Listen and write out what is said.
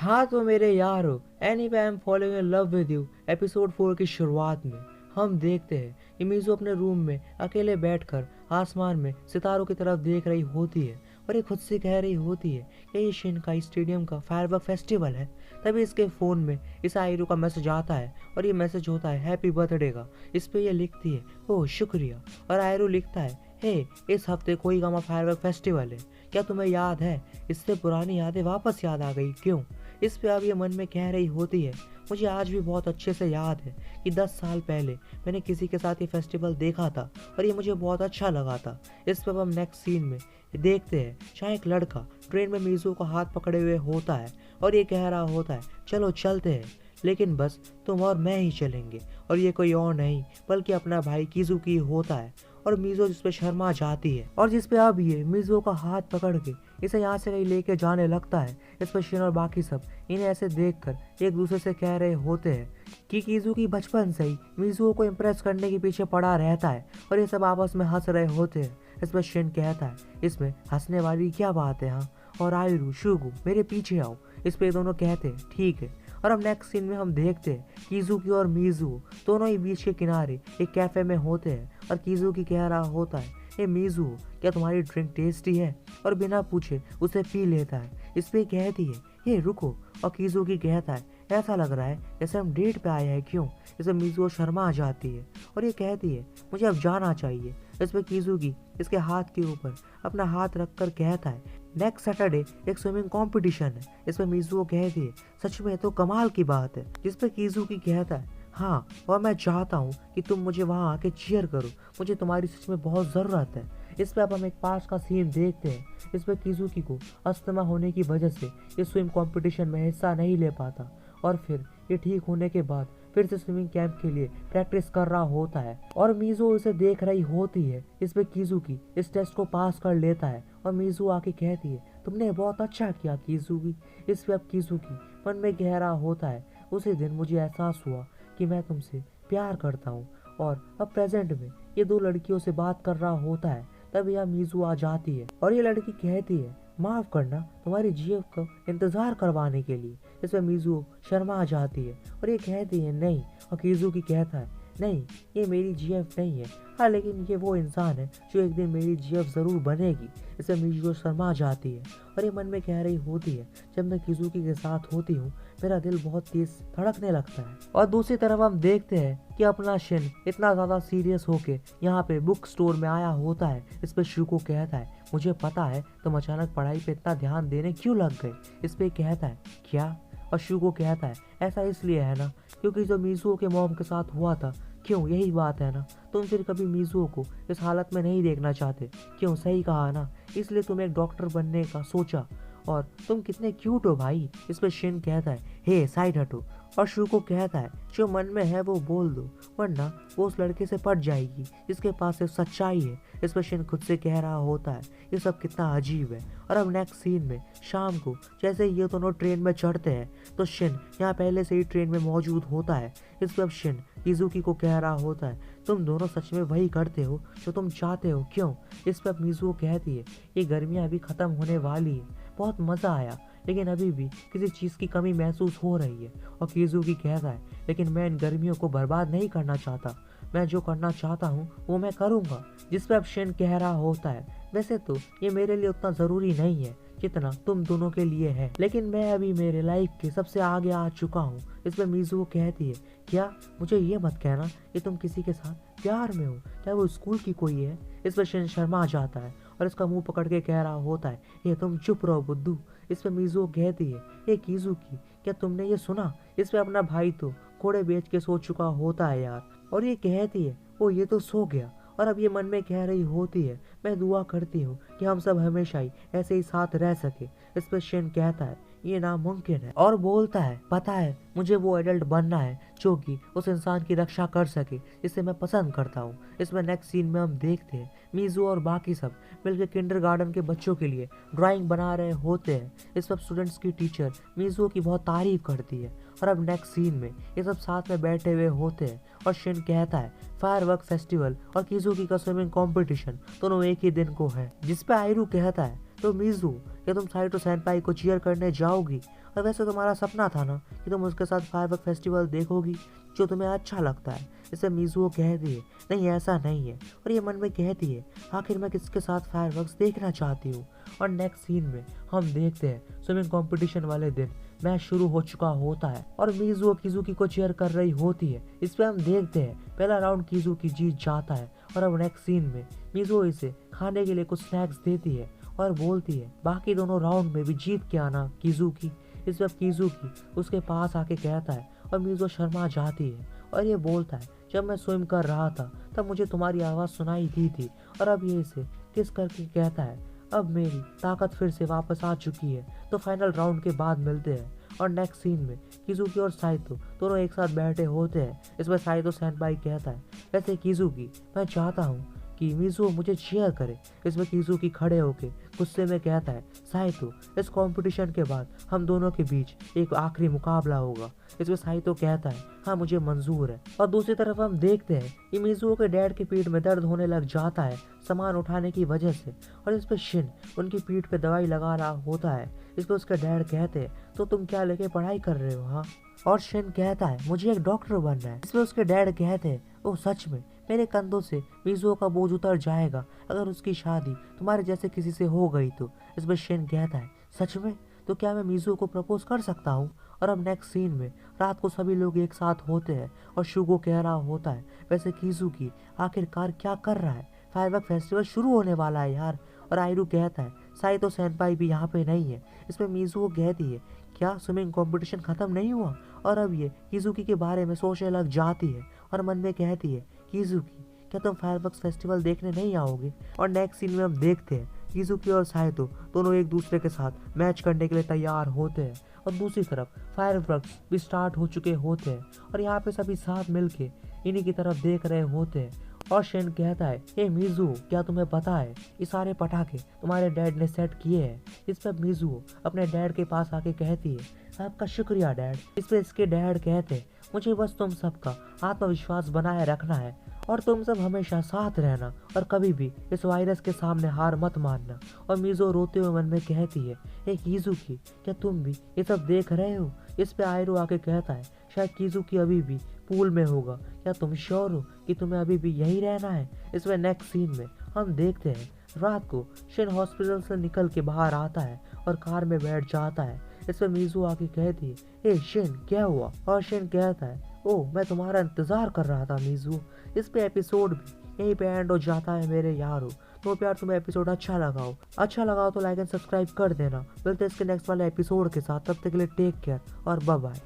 हाँ तो मेरे यारो, anyway I am following in love with you episode 4 की शुरुआत में हम देखते हैं कि मीजू अपने रूम में अकेले बैठकर आसमान में सितारों की तरफ देख रही होती है और ये खुद से कह रही होती है कि ये शिनकाई स्टेडियम का फायरवर्क फेस्टिवल है। तभी इसके फ़ोन में इस आयरू का मैसेज आता है और ये मैसेज होता है हैप्पी बर्थडे का। इस पे ये लिखती है ओह शुक्रिया, और आयरू लिखता है हे इस हफ्ते कोई गामा फायरवर्क फेस्टिवल है, क्या तुम्हें याद है? इससे पुरानी यादें वापस याद आ गई क्यों? इस पे अब ये मन में कह रही होती है मुझे आज भी बहुत अच्छे से याद है कि 10 साल पहले मैंने किसी के साथ ये फेस्टिवल देखा था और ये मुझे बहुत अच्छा लगा था। इस पर हम नेक्स्ट सीन में देखते हैं जहाँ एक लड़का ट्रेन में मीजू को हाथ पकड़े हुए होता है और ये कह रहा होता है चलो चलते हैं, लेकिन बस तुम और मैं ही चलेंगे। और ये कोई और नहीं बल्कि अपना भाई किजुकी होता है और मीजो जिस पे शर्मा जाती है और जिस पे अब ये मीजो का हाथ पकड़ के इसे यहाँ से कहीं लेके जाने लगता है। इस पर शिन और बाकी सब इन्हें ऐसे देखकर एक दूसरे से कह रहे होते हैं कि किजुकी बचपन से ही मीजुओ को इम्प्रेस करने के पीछे पड़ा रहता है और ये सब आपस में हंस रहे होते हैं। इस पर शिन कहता है इसमें हंसने वाली क्या बात है हाँ, और आयरू शुगु मेरे पीछे आओ। इस पे दोनों कहते हैं ठीक है। और अब नेक्स्ट सीन में हम देखते हैं किजुकी और मीजू दोनों ही बीच के किनारे एक कैफे में होते हैं और किजुकी कह रहा होता है ए मीजू क्या तुम्हारी ड्रिंक टेस्टी है, और बिना पूछे उसे पी लेता है। इस पे कहती है ये रुको, और किजुकी कहता है ऐसा लग रहा है जैसे हम डेट पे आए हैं क्यों? इसे मीजू शर्मा आ जाती है और ये कहती है मुझे अब जाना चाहिए। इस पे किजुकी इसके हाथ के ऊपर अपना हाथ रखकर कहता है नेक्स्ट सैटरडे एक स्विमिंग कंपटीशन है। इस पर मीजुओ कहती है सच में तो कमाल की बात है। जिस पर किजुकी कहता है हाँ और मैं चाहता हूँ कि तुम मुझे वहाँ आके चीयर करो, मुझे तुम्हारी सच में बहुत ज़रूरत है। इस पर अब हम एक पास का सीन देखते हैं। इस पर किजुकी को अस्थमा होने की वजह से ये स्विम कंपटीशन में हिस्सा नहीं ले पाता और फिर ये ठीक होने के बाद फिर से स्विमिंग कैंप के लिए प्रैक्टिस कर रहा होता है और मीजू इसे देख रही होती है। इस पे किजुकी इस टेस्ट को पास कर लेता है और मीजू आके कहती है तुमने बहुत अच्छा किया किजुकी। इस पे अब किजुकी मन में कह रहा होता है उसी दिन मुझे एहसास हुआ कि मैं तुमसे प्यार करता हूँ, और अब प्रेजेंट में ये दो लड़कियों से बात कर रहा होता है। तब यह मीजू आ जाती है और ये लड़की कहती है माफ करना तुम्हारी जीएफ का इंतजार करवाने के लिए। इसमें मीजू शर्मा आ जाती है और ये कहती है नहीं, और किजुकी कहता है नहीं ये मेरी जीएफ नहीं है, हाँ लेकिन ये वो इंसान है जो एक दिन मेरी जीएफ जरूर बनेगी। इसमें मीजू शर्मा आ जाती है और ये मन में कह रही होती है जब मैं किजुकी के साथ होती हूँ मेरा दिल बहुत तेज धड़कने लगता है। और दूसरी तरफ हम देखते हैं कि अपना शिन इतना ज्यादा सीरियस होके यहाँ पे बुक स्टोर में आया होता है। इस पे शुको कहता है मुझे पता है तुम अचानक पढ़ाई पे इतना ध्यान देने क्यों लग गए। इस पे कहता है क्या, और शुको कहता है ऐसा इसलिए है ना क्योंकि जो मीजुओ के मॉम के साथ हुआ था, क्यों यही बात है ना, तुम फिर कभी मीजुओ को इस हालत में नहीं देखना चाहते, क्यों सही कहा ना, इसलिए तुम एक डॉक्टर बनने का सोचा, और तुम कितने क्यूट हो भाई। इस पर शिन कहता है हे साइड हटो, और शुको कहता है जो मन में है वो बोल दो वरना वो उस लड़के से पट जाएगी जिसके पास सिर्फ सच्चाई है। इस पर शिन खुद से कह रहा होता है ये सब कितना अजीब है। और अब नेक्स्ट सीन में शाम को जैसे ये दोनों ट्रेन में चढ़ते हैं तो शिन यहाँ पहले से ही ट्रेन में मौजूद होता है। इस पर अब शिन किजुकी को कह रहा होता है तुम दोनों सच में वही करते हो जो तुम चाहते हो क्यों? इस पर अब मीजुओ कहती है ये गर्मियाँ अभी खत्म होने वाली है, बहुत मज़ा आया लेकिन अभी भी किसी चीज़ की कमी महसूस हो रही है। और किजुकी कहता है लेकिन मैं इन गर्मियों को बर्बाद नहीं करना चाहता, मैं जो करना चाहता हूँ वो मैं करूँगा। जिस पर अब शिन कह रहा होता है वैसे तो ये मेरे लिए उतना ज़रूरी नहीं है जितना तुम दोनों के लिए है, लेकिन मैं अभी मेरे लाइफ के सबसे आगे आ चुका हूँ। इस पर मीजुओ कहती है क्या, मुझे ये मत कहना कि तुम किसी के साथ प्यार में हो, क्या वो स्कूल की कोई है? इस पर शिन शर्मा आ जाता है और इसका मुंह पकड़ के कह रहा होता है ये तुम चुप रहो बुद्धू। इस पे मीजुओ कहती है ये किजुकी क्या तुमने ये सुना? इस पे अपना भाई तो घोड़े बेच के सो चुका होता है यार, और ये कहती है वो ये तो सो गया। और अब ये मन में कह रही होती है मैं दुआ करती हूँ कि हम सब हमेशा ही ऐसे ही साथ रह सके। इस पर शिन कहता है ये नामुमकिन है और बोलता है पता है मुझे वो एडल्ट बनना है जो कि उस इंसान की रक्षा कर सके जिसे मैं पसंद करता हूँ। इसमें नेक्स्ट सीन में हम देखते हैं मीजू और बाकी सब मिलकर किंडरगार्टन के बच्चों के लिए ड्राइंग बना रहे होते हैं। इस सब स्टूडेंट्स की टीचर मीजू की बहुत तारीफ करती है। और अब नेक्स्ट सीन में ये सब साथ में बैठे हुए होते हैं और शिन कहता है फायरवर्क फेस्टिवल और किजुकी का स्विमिंग कंपटीशन दोनों एक ही दिन को है। जिस पे आयरू कहता है तो मीजू क्या तुम साइटो सेनपाई को चीयर करने जाओगी? और वैसे तुम्हारा सपना था ना कि तुम उसके साथ फायरवर्क फेस्टिवल देखोगी जो तुम्हें अच्छा लगता है। इसे मिजुओ कहती है, नहीं ऐसा नहीं है। और ये मन में कहती है, आखिर मैं किसके साथ फायरवर्क्स देखना चाहती हूँ। और नेक्स्ट सीन में हम देखते हैं स्विमिंग कंपटीशन वाले दिन मैच शुरू हो चुका होता है और मिजुओ किजुकी को चीयर कर रही होती है। इस पे हम देखते हैं पहला राउंड किजुकी जीत जाता है। और अब नेक्स्ट सीन में मिजुओ इसे खाने के लिए कुछ स्नैक्स देती है और बोलती है बाकी दोनों राउंड में भी जीत के आना किजुकी। इस वक्त किजुकी उसके पास आके कहता है और मिजुओ शर्मा जाती है और ये बोलता है, जब मैं स्विम कर रहा था तब मुझे तुम्हारी आवाज़ सुनाई दी थी। और अब ये इसे किस करके कहता है, अब मेरी ताकत फिर से वापस आ चुकी है। तो फाइनल राउंड के बाद मिलते हैं और नेक्स्ट सीन में किजुकी और साइतो दोनों एक साथ बैठे होते हैं। इसमें साइतो सेनपाई कहता है, वैसे किजुकी मैं चाहता हूँ कि मिजुओ मुझे चीयर करे। इसमें किजुकी खड़े होके गुस्से में कहता है, साइतो इस कंपटीशन के बाद हम दोनों के बीच एक आखिरी मुकाबला होगा। इसमें साइतो कहता है, हाँ मुझे मंजूर है। और दूसरी तरफ हम देखते हैं कि मिजुओ के डैड की पीठ में दर्द होने लग जाता है सामान उठाने की वजह से। और इस पे शिन उनकी पीठ पे दवाई लगा रहा होता है। इस पे उसके डैड कहते हैं, तो तुम क्या लेके पढ़ाई कर रहे हो हाँ? और शिन कहता है, मुझे एक डॉक्टर बनना है। इसमें उसके डैड कहते हैं, ओह सच में मेरे कंधों से मिजुओ का बोझ उतर जाएगा अगर उसकी शादी तुम्हारे जैसे किसी से हो गई तो। इसमें शिन कहता है, सच में? तो क्या मैं मिजुओ को प्रपोज कर सकता हूँ? और अब नेक्स्ट सीन में रात को सभी लोग एक साथ होते हैं और शुगो कह रहा होता है, वैसे किजुकी आखिरकार क्या कर रहा है? फायरवर्क फेस्टिवल शुरू होने वाला है यार। और आयरू कहता है, साइतो सेनपाई भी यहाँ पे नहीं है। इसमें मिजुओ कहती है, क्या स्विमिंग कंपटीशन खत्म नहीं हुआ? और अब ये किजुकी के बारे में सोचने लग जाती है और मन में कहती है, किजुकी क्या तुम फायरवर्क्स फेस्टिवल देखने नहीं आओगे? और नेक्स्ट सीन में हम देखते हैं किजुकी और साइतो दोनों एक दूसरे के साथ मैच करने के लिए तैयार होते हैं और दूसरी तरफ फायरवर्क्स भी स्टार्ट हो चुके होते हैं और यहाँ पे सभी साथ मिलके इन्हीं की तरफ देख रहे होते हैं। और शेन कहता है, हे मिजुओ क्या तुम्हें पता है ये सारे पटाखे तुम्हारे डैड ने सेट किए हैं? इस पर मिजुओ अपने डैड के पास आके कहती है, आपका शुक्रिया डैड। इस पर इसके डैड कहते हैं, मुझे बस तुम सबका आत्मविश्वास बनाए रखना है और तुम सब हमेशा साथ रहना और कभी भी इस वायरस के सामने हार मत मानना। और मिजुओ रोते हुए मन में कहती है, हे किजुकी क्या तुम भी ये सब देख रहे हो? इस पे आयरू आके कहता है, शायद किजुकी अभी भी पूल में होगा, क्या तुम श्योर हो कि तुम्हें अभी भी यही रहना है? इसमें नेक्स्ट सीन में हम देखते हैं रात को शिन हॉस्पिटल से निकल के बाहर आता है और कार में बैठ जाता है। इसमें मिजुओ आके कहती है, हे शिन क्या हुआ? और शिन कहता है, ओह मैं तुम्हारा इंतजार कर रहा था मिजुओ। इस पे एपिसोड भी यहीं पे एंड हो जाता है मेरे यारो। तो प्यार तुम्हें एपिसोड अच्छा लगा हो तो लाइक एंड सब्सक्राइब कर देना। मिलते हैं इसके नेक्स्ट वाले एपिसोड के साथ, तब तक के लिए टेक केयर और बाय बाय।